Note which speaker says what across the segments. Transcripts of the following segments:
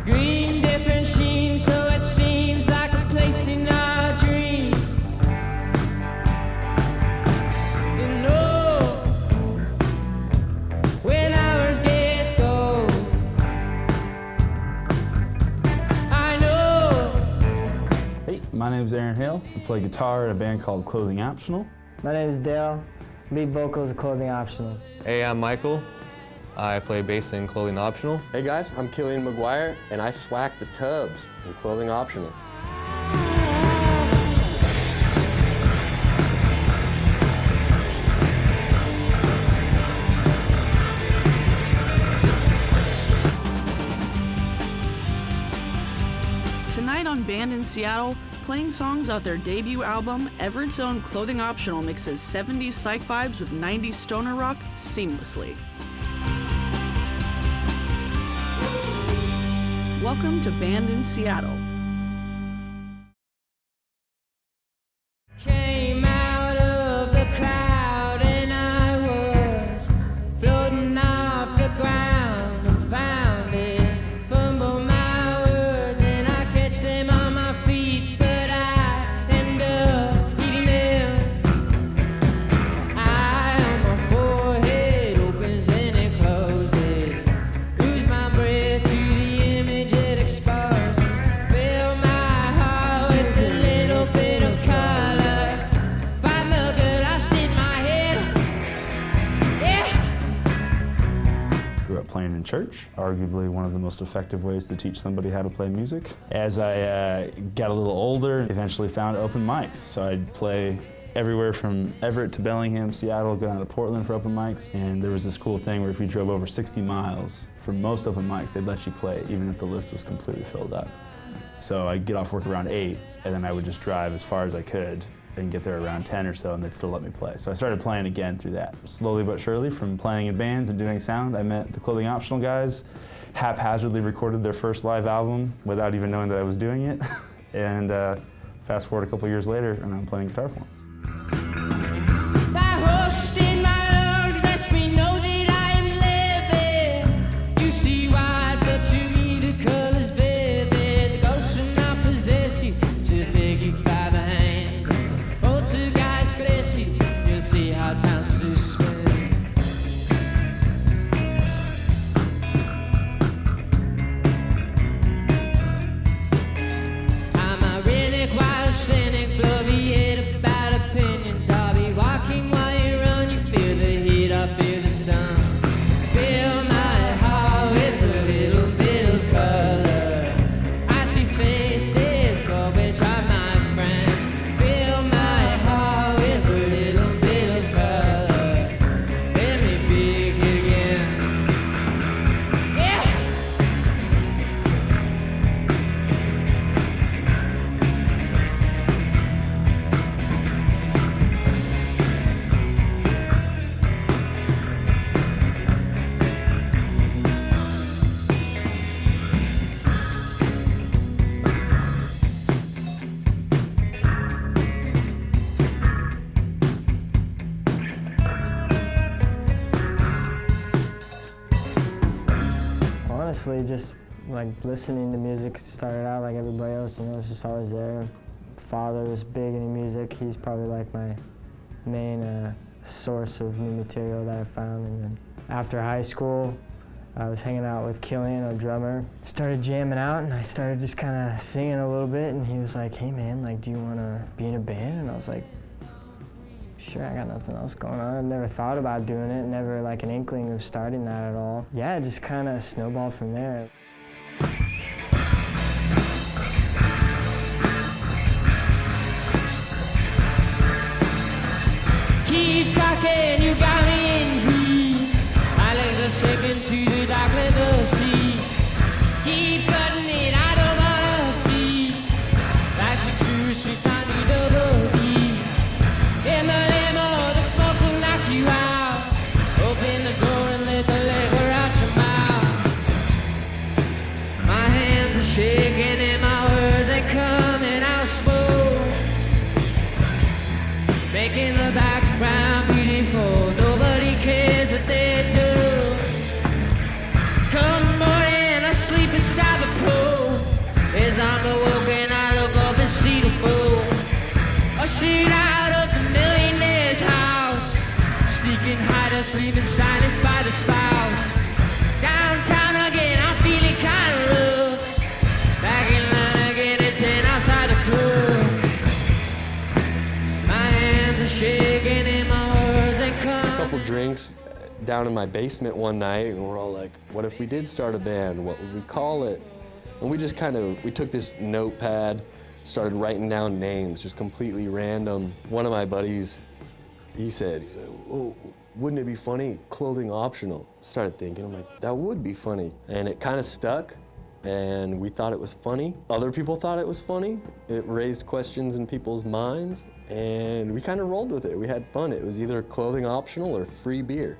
Speaker 1: Green different sheen, so it seems like a place in our dream. You know, when hours get dull, I know.
Speaker 2: Hey, my name is Aaron Hale. I play guitar in a band called Clothing Optional.
Speaker 3: My name is Dale, lead vocals of Clothing Optional.
Speaker 4: Hey, I'm Michael. I play bass in Clothing Optional.
Speaker 5: Hey guys, I'm Killian McGuire, and I swack the tubs in Clothing Optional.
Speaker 6: Tonight on Band in Seattle, playing songs off their debut album, Everett's own Clothing Optional mixes 70s psych vibes with 90s stoner rock seamlessly. Welcome to Band in Seattle.
Speaker 1: Came out of the crowd and I was floating off the ground and found it. Fumble my words and I catch them on my feet, but I end up eating them. Eye on my forehead opens and it closes. Lose my breath to the image it exposes. Fill my heart with a little bit of color. Find the good lost in my head. Yeah.
Speaker 2: Grew up playing in church, arguably one of the most effective ways to teach somebody how to play music. As I got a little older, eventually found open mics. So I'd play everywhere from Everett to Bellingham, Seattle, go down to Portland for open mics. And there was this cool thing where if you drove over 60 miles, for most open mics, they'd let you play even if the list was completely filled up. So I'd get off work around 8, and then I would just drive as far as I could and get there around 10 or so, and they'd still let me play. So I started playing again through that. Slowly but surely, from playing in bands and doing sound, I met the Clothing Optional guys, haphazardly recorded their first live album without even knowing that I was doing it. And fast forward a couple years later, and I'm playing guitar for them.
Speaker 1: That host in my lungs lets me know that I am living. You see wide, but to me the color's vivid. The ghosts will not possess you, just take you by the hand. Poltergeist caress you, you'll see how time suspends. I'm a really quiet cynic, bloviate about opinions. I'll be walking while you run, you feel the heat, I feel the sun. Fill my heart with a little bit of color. I see faces, go betray my friends. Fill my heart with a little bit of color. Let me begin. Yeah!
Speaker 3: Honestly, just like listening to music started out like everybody else, you know, it's just always there. Father was big into music. He's probably like my main source of new material that I found. And then after high school, I was hanging out with Killian, our drummer. Started jamming out, and I started just kind of singing a little bit, and he was like, hey man, like, do you want to be in a band? And I was like, sure, I got nothing else going on. I've never thought about doing it, never like an inkling of starting that at all. Yeah, it just kind of snowballed from there.
Speaker 1: Keep talking, you got me intrigued. My legs are slipping to the dark leather seats. Keep cutting it, I don't wanna see. That's your true sweet, not the double D's. In the limo, the smoke will knock you out. Open the door and let the liquor out your mouth. My hands are shaking and my words are coming out slow, making the background beautiful. Nobody cares what they do. Come morning, I sleep beside the pool. leaving silenced by the spouse. Downtown again, I'm feeling kind of rough. Back in line again at 10 outside the club. My hands are shaking and my words ain't come.
Speaker 5: A couple drinks down in my basement one night, and we're all like, what if we did start a band? What would we call it? And we just we took this notepad, started writing down names, just completely random. One of my buddies, he said, oh, wouldn't it be funny? Clothing optional. Started thinking, I'm like, that would be funny. And it kind of stuck, and we thought it was funny. Other people thought it was funny. It raised questions in people's minds, and we kind of rolled with it. We had fun. It was either clothing optional or free beer.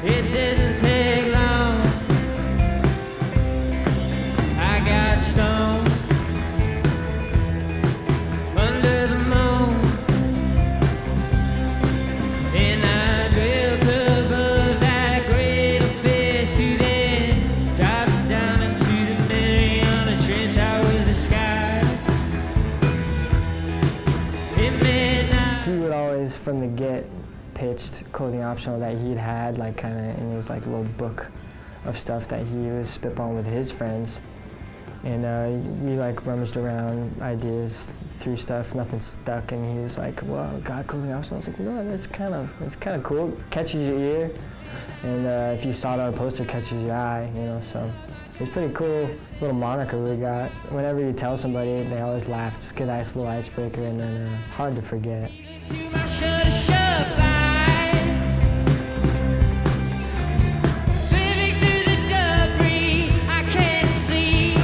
Speaker 1: It didn't take long. I got stoned under the moon, and I drilled above that great abyss to then drop down into the Mariana Trench. I was the sky in midnight.
Speaker 3: He would always, from the get, pitched clothing optional that he'd had, like kind of in his like little book of stuff that he was spitballing with his friends, and we like rummaged around ideas, threw stuff, nothing stuck, and he was like, "Well, got clothing optional." I was like, "No, it's kind of cool, catches your ear, and if you saw it on a poster, catches your eye, you know." So it's pretty cool little moniker we got. Whenever you tell somebody, they always laugh. It's a good, nice little icebreaker, and then hard to forget.
Speaker 1: To my shut line, swimming through the debris, I can't see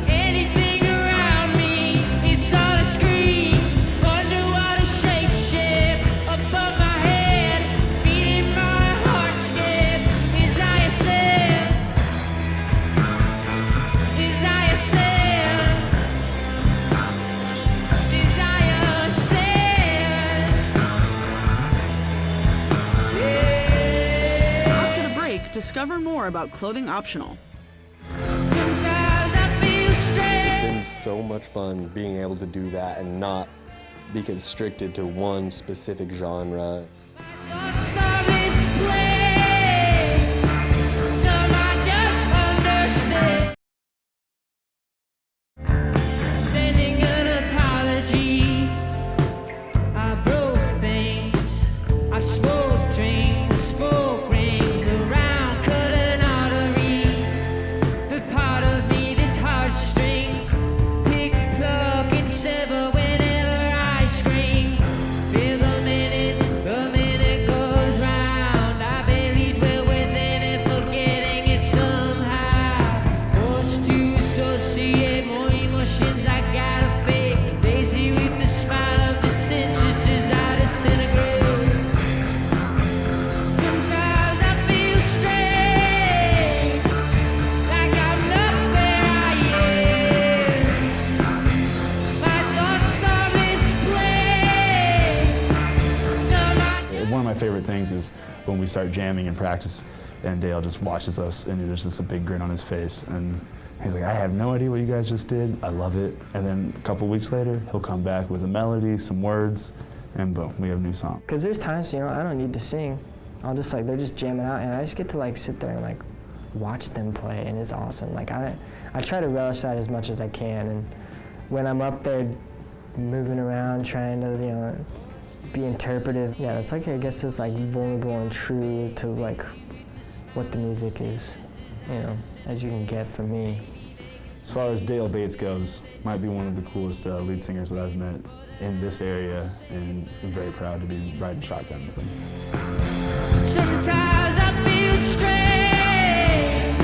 Speaker 1: anything around me. It's all a screen, underwater shape shift above my head, feeding my heart skip. Desire
Speaker 6: After the break, discover more about Clothing Optional.
Speaker 1: Sometimes I feel strange.
Speaker 5: It's been so much fun being able to do that and not be constricted to one specific genre.
Speaker 1: Thoughts are misplaced, some I don't understand. Sending an apology. I broke things. I spoke dreams. Spoke rings around, cut an artery. But part of me, this heartstrings, pick, pluck, and sever whenever I scream. Feel the minute goes round. I barely dwell within it, forgetting it somehow. Forced to associate more emotions. I gotta fake, lazy with the smile of dissent, just as I disintegrate. Sometimes I feel strange, like I'm not where I am. My thoughts are misplaced. Some I
Speaker 2: One of my favorite things is when we start jamming in practice and Dale just watches us and there's just a big grin on his face and he's like, I have no idea what you guys just did. I love it. And then a couple weeks later, he'll come back with a melody, some words, and boom, we have a new song.
Speaker 3: Because there's times, you know, I don't need to sing. I'll just like, they're just jamming out, and I just get to like sit there and like watch them play, and it's awesome. Like I try to relish that as much as I can, and when I'm up there moving around, trying to, you know, be interpretive, yeah, it's like, I guess it's like vulnerable and true to like what the music is, you know, as you can get from me.
Speaker 2: As far as Dale Bates goes, might be one of the coolest lead singers that I've met in this area, and I'm very proud to be riding shotgun with him.
Speaker 1: Sometimes I feel strange,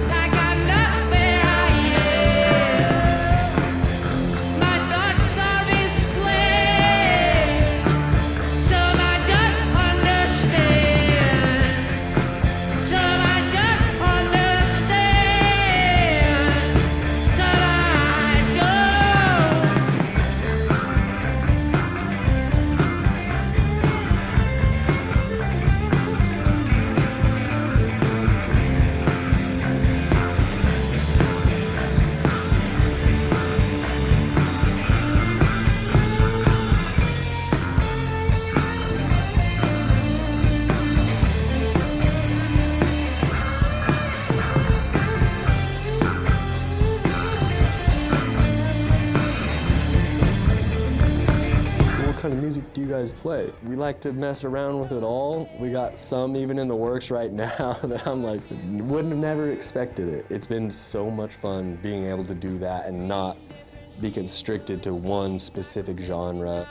Speaker 1: like I'm not where I am. My thoughts are misplaced, some I don't understand. Some I don't understand. Some I don't.
Speaker 5: play. We like to mess around with it all. We got some even in the works right now that I'm like, wouldn't have never expected it. It's been so much fun being able to do that and not be constricted to one specific genre.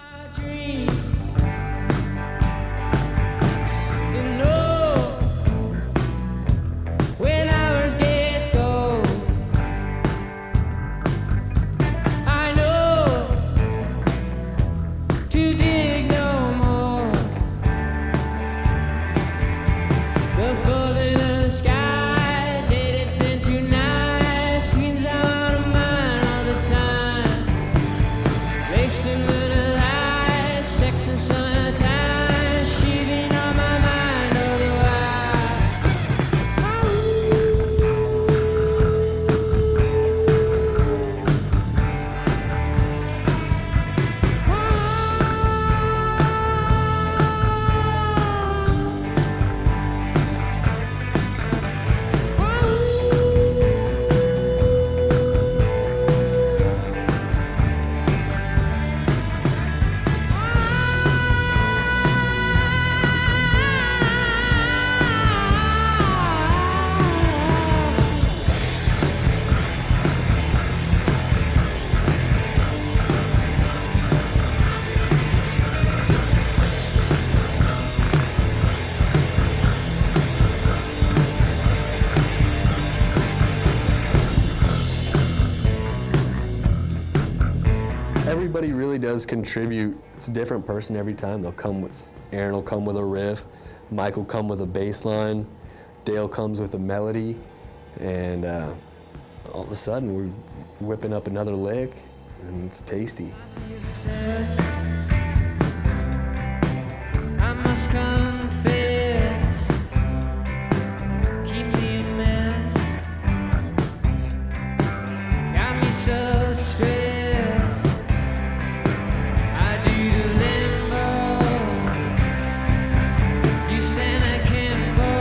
Speaker 5: Everybody really does contribute. It's a different person every time. Aaron will come with a riff, Mike will come with a bass line, Dale comes with a melody, and all of a sudden we're whipping up another lick, and it's tasty.
Speaker 1: I must confess, keep me a mess, got me so stressed. I do the limbo, you stand akimbo,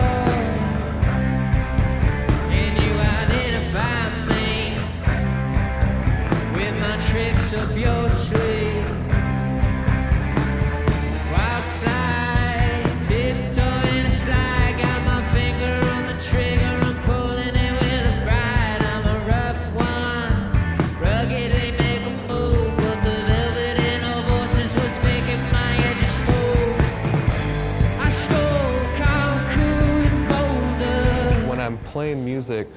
Speaker 1: and you identify me with my tricks up your sleeve. Wild slide, tiptoeing a slide, got my finger on the trigger, I'm pulling it with a pride. I'm a rough one, rugged, they make a move, but the velvet in her voices was making my edges smooth. I stole concrete and boulder.
Speaker 4: When I'm playing music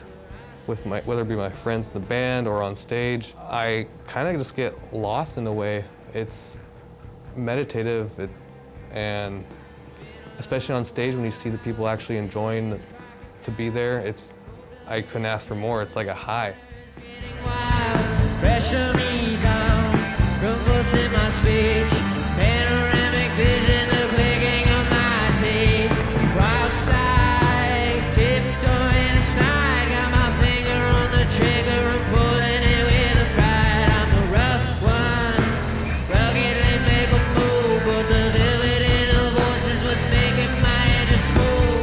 Speaker 4: with whether it be my friends in the band or on stage, I kind of just get lost in a way. It's meditative, and especially on stage when you see the people actually enjoying to be there, I couldn't ask for more. It's like a high.
Speaker 1: Wild, pressure me down, convulsing my speech, panoramic vision, the clicking of my teeth. Wild slide, tiptoeing a slide, got my finger on the trigger, I'm pulling it with a pride. I'm the rough one, ruggedly make a move, but the velvet in her voices was making my edges smooth.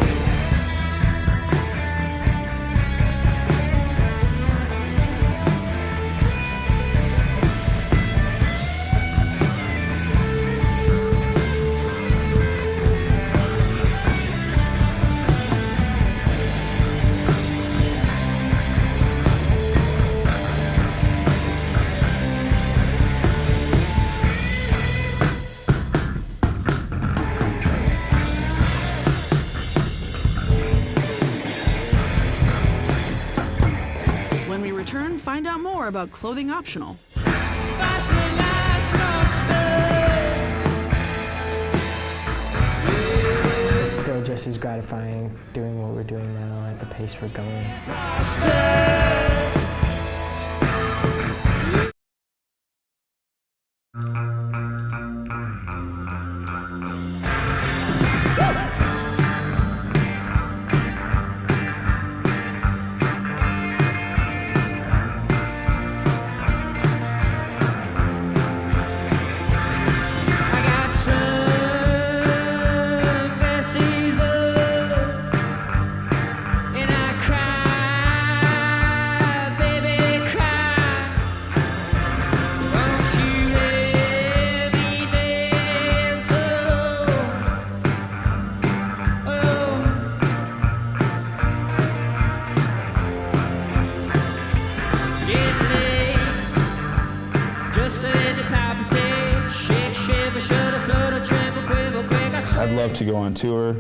Speaker 6: When we return, find out more about Clothing Optional.
Speaker 3: It's still just as gratifying doing what we're doing now at the pace we're going.
Speaker 1: I got sunbed season, and I cry
Speaker 2: I'd love to go on tour.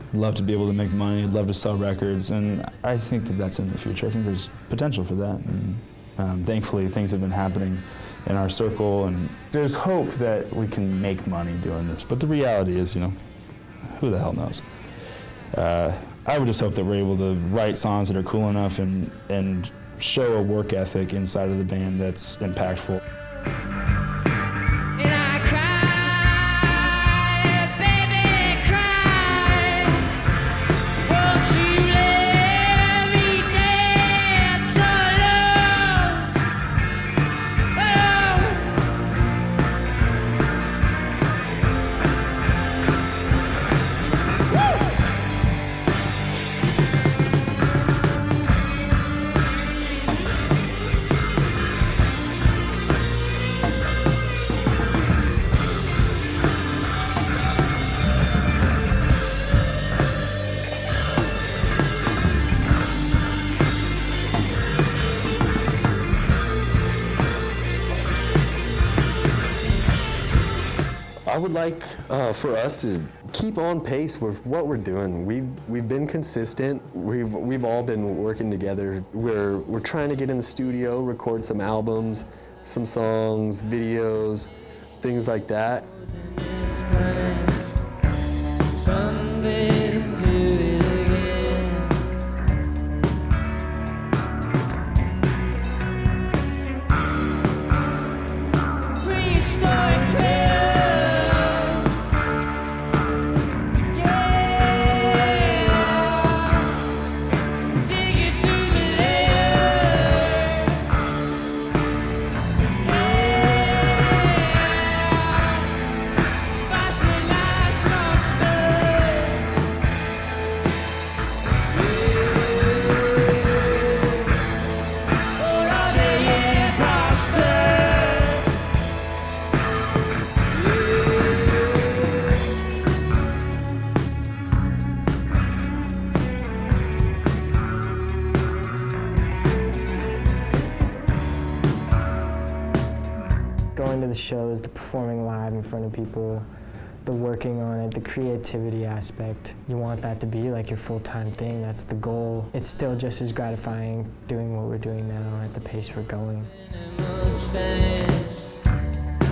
Speaker 2: I'd love to be able to make money. I'd love to sell records, and I think that that's in the future. I think there's potential for that. And thankfully, things have been happening in our circle, and there's hope that we can make money doing this. But the reality is, you know, who the hell knows? I would just hope that we're able to write songs that are cool enough and show a work ethic inside of the band that's impactful.
Speaker 1: And I cry, baby, cry. Won't you let me dance alone?
Speaker 5: I would like for us to keep on pace with what we're doing. We've been consistent. We've all been working together. We're trying to get in the studio, record some albums, some songs, videos, things like that.
Speaker 1: Sunbathe and do it again. Prehistoric film. Yeah. Dig it through the layers. Yeah. Fossilized monsters. Yeah. All of the imposters.
Speaker 3: Going to the shows, the performing live in front of people, the working on it, the creativity aspect. You want that to be like your full-time thing. That's the goal. It's still just as gratifying doing what we're doing now at the pace we're going.
Speaker 1: Animal stance.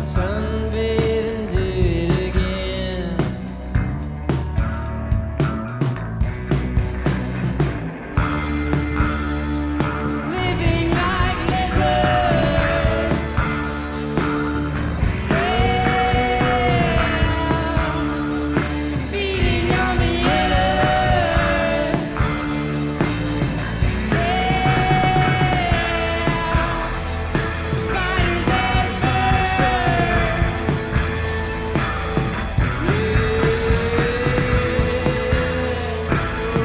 Speaker 1: Sunbathe and do it again. Living like lizards. Yeah. Feeding on the innards. Yeah. Spiders and monsters.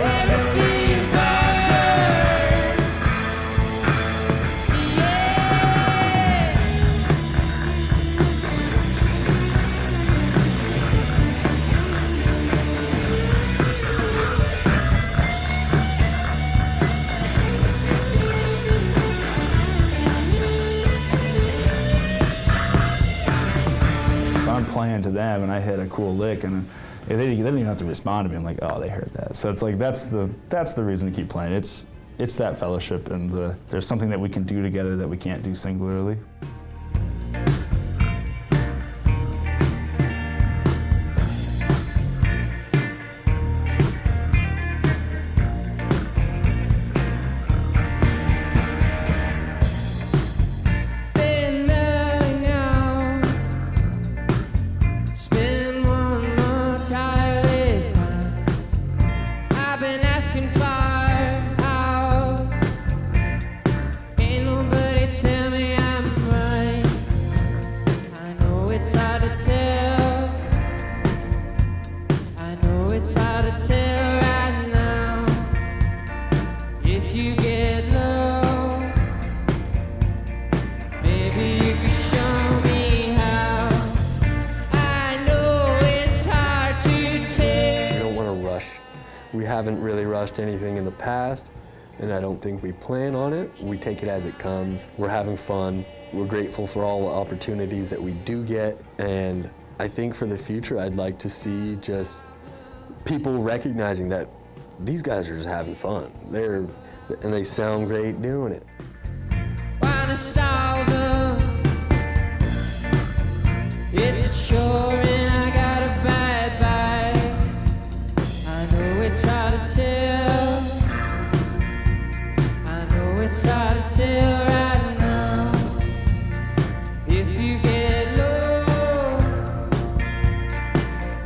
Speaker 1: Everything bastard.
Speaker 2: If I'm playing to them and I hit a cool lick and they didn't even have to respond to me, I'm like, oh, they heard that. So it's like that's the reason to keep playing. It's that fellowship, and there's something that we can do together that we can't do singularly.
Speaker 1: Been melting out. Spin one more tireless time. I've been asking far out. Ain't nobody tell me I'm right. I know it's hard to tell. I know it's hard to tell right now. If you get low, maybe you could show me how. I know it's hard to
Speaker 5: We
Speaker 1: tell.
Speaker 5: don't want to rush. We haven't really rushed anything in the past, and I don't think we plan on it. We take it as it comes. We're having fun. We're grateful for all the opportunities that we do get, and I think for the future, I'd like to see just people recognizing that these guys are just having fun. And they sound great doing it.
Speaker 1: Wanna solve them. It's a chore and I got a bad bite. I know it's hard to tell. I know it's hard to tell right now. If you get low,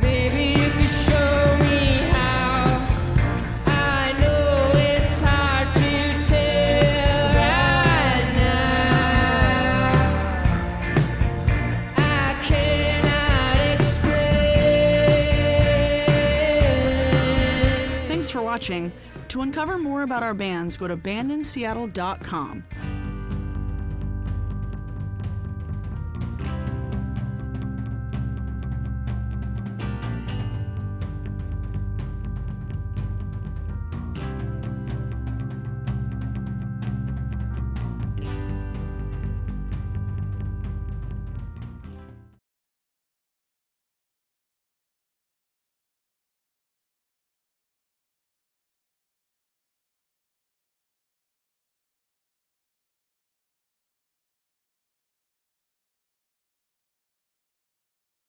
Speaker 1: maybe you can show me how. I know it's hard to tell right now. I cannot explain.
Speaker 6: Thanks for watching. To uncover more about our bands, go to bandinseattle.com.